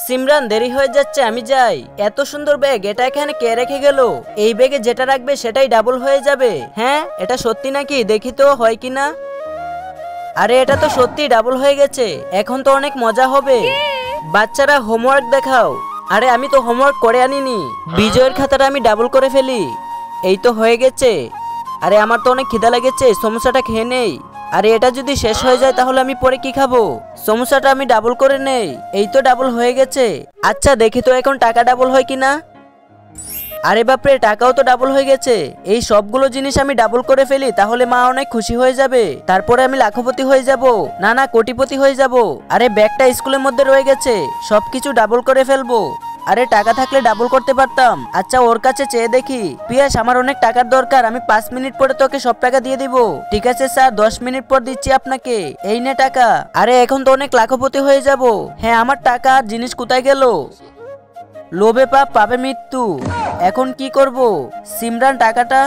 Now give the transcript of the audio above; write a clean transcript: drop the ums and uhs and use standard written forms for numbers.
সিমরান দেরি হয়ে যাচ্ছে, আমি যাই। এত সুন্দর ব্যাগ, এটা এখানে কে রেখে গেল? এই ব্যাগে যেটা রাখবে সেটাই ডাবল হয়ে যাবে। হ্যাঁ, এটা সত্যি নাকি? দেখি তো হয় কিনা। আরে এটা তো সত্যি ডাবল হয়ে গেছে। এখন তো অনেক মজা হবে। বাচ্চারা হোমওয়ার্ক দেখাও। আরে আমি তো হোমওয়ার্ক করে আনিনি। বিজয়ের খাতাটা আমি ডাবল করে ফেলি। এই তো হয়ে গেছে। আরে আমার তো অনেক খিদা লেগেছে, সমোসাটা খেয়ে নেই। আরে এটা যদি শেষ হয়ে যায় তাহলে আমি পরে কি খাবো? সমোসাটা আমি ডাবল করে নেই। এই তো ডাবল হয়ে গেছে। আচ্ছা দেখি তো এখন টাকা ডাবল হয় কিনা। আরে বাপরে, টাকাও তো ডাবল হয়ে গেছে। এই সবগুলো জিনিস আমি ডাবল করে ফেলি, তাহলে মা অনেক খুশি হয়ে যাবে। তারপরে আমি লাখপতি হয়ে যাব, না না কোটিপতি হয়ে যাব। আরে ব্যাগটা স্কুলের মধ্যে রয়ে গেছে, সবকিছু ডাবল করে ফেলবো। আরে টাকা থাকলে ডাবল করতে পারতাম। আচ্ছা ওর কাছে চেয়ে দেখি। পিয়াস, আমার অনেক টাকার দরকার, আমি 5 মিনিট পরে তোকে সব টাকা দিয়ে দিব। ঠিক আছে স্যার, 10 মিনিট পর দিচ্ছি আপনাকে। এই নে টাকা। আরে এখন তো অনেক লাখপতি হয়ে যাব। হ্যাঁ, আমার টাকা আর জিনিস কোথায় গেল? লোভে পাপ পাবে মৃত্যু। এখন কি করব? সিমরান টাকাটা